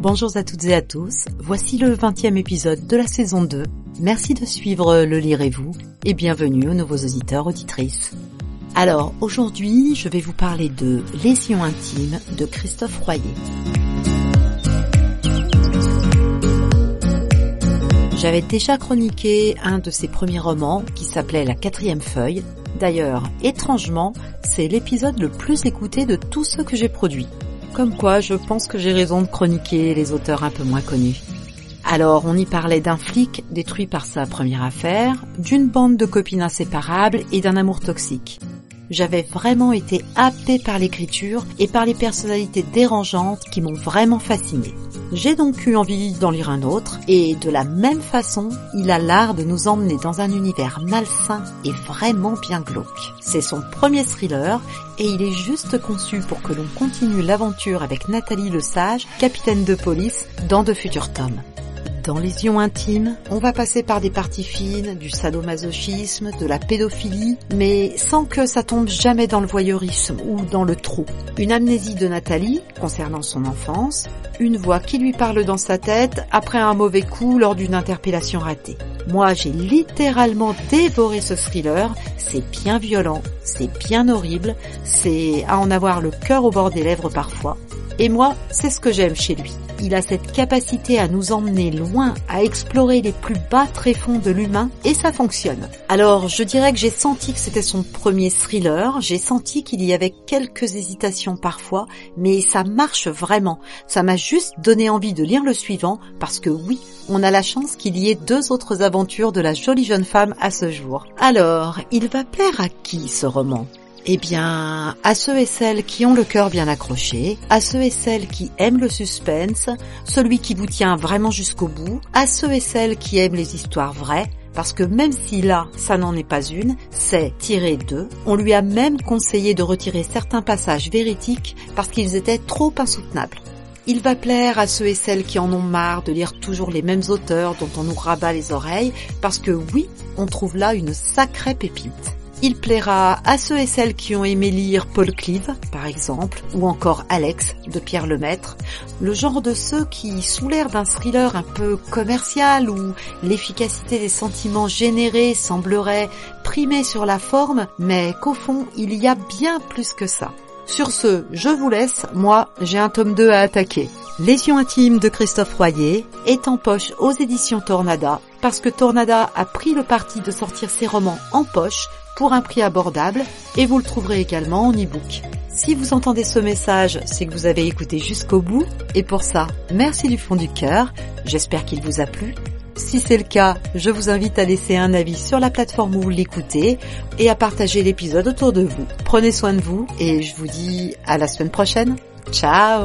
Bonjour à toutes et à tous, voici le 20e épisode de la saison 2. Merci de suivre Le Lirez-vous et bienvenue aux nouveaux auditeurs, auditrices. Alors aujourd'hui, je vais vous parler de Lésions intimes de Christophe Royer. J'avais déjà chroniqué un de ses premiers romans qui s'appelait La 4e feuille. D'ailleurs, étrangement, c'est l'épisode le plus écouté de tous ceux que j'ai produits. Comme quoi, je pense que j'ai raison de chroniquer les auteurs un peu moins connus. Alors, on y parlait d'un flic détruit par sa première affaire, d'une bande de copines inséparables et d'un amour toxique. J'avais vraiment été happée par l'écriture et par les personnalités dérangeantes qui m'ont vraiment fascinée. J'ai donc eu envie d'en lire un autre, et de la même façon, il a l'art de nous emmener dans un univers malsain et vraiment bien glauque. C'est son premier thriller, et il est juste conçu pour que l'on continue l'aventure avec Nathalie Lesage, capitaine de police, dans de futurs tomes. Dans Lésions intimes, on va passer par des parties fines, du sadomasochisme, de la pédophilie, mais sans que ça tombe jamais dans le voyeurisme ou dans le trop. Une amnésie de Nathalie concernant son enfance, une voix qui lui parle dans sa tête après un mauvais coup lors d'une interpellation ratée. Moi, j'ai littéralement dévoré ce thriller, c'est bien violent, c'est bien horrible, c'est à en avoir le cœur au bord des lèvres parfois. Et moi, c'est ce que j'aime chez lui. Il a cette capacité à nous emmener loin, à explorer les plus bas tréfonds de l'humain, et ça fonctionne. Alors, je dirais que j'ai senti que c'était son premier thriller, j'ai senti qu'il y avait quelques hésitations parfois, mais ça marche vraiment. Ça m'a juste donné envie de lire le suivant, parce que oui, on a la chance qu'il y ait 2 autres aventures de la jolie jeune femme à ce jour. Alors, il va plaire à qui ce roman ? Eh bien, à ceux et celles qui ont le cœur bien accroché, à ceux et celles qui aiment le suspense, celui qui vous tient vraiment jusqu'au bout, à ceux et celles qui aiment les histoires vraies, parce que même si là, ça n'en est pas une, c'est tiré d'eux. On lui a même conseillé de retirer certains passages véridiques parce qu'ils étaient trop insoutenables. Il va plaire à ceux et celles qui en ont marre de lire toujours les mêmes auteurs dont on nous rabat les oreilles, parce que oui, on trouve là une sacrée pépite. Il plaira à ceux et celles qui ont aimé lire Paul Clive, par exemple, ou encore Alex, de Pierre Lemaitre, le genre de ceux qui, sous l'air d'un thriller un peu commercial où l'efficacité des sentiments générés semblerait primer sur la forme, mais qu'au fond, il y a bien plus que ça. Sur ce, je vous laisse, moi, j'ai un tome 2 à attaquer. Lésions intimes de Christophe Royer est en poche aux éditions Tornada, parce que Tornada a pris le parti de sortir ses romans en poche pour un prix abordable, et vous le trouverez également en e-book. Si vous entendez ce message, c'est que vous avez écouté jusqu'au bout, et pour ça, merci du fond du cœur, j'espère qu'il vous a plu. Si c'est le cas, je vous invite à laisser un avis sur la plateforme où vous l'écoutez, et à partager l'épisode autour de vous. Prenez soin de vous, et je vous dis à la semaine prochaine. Ciao!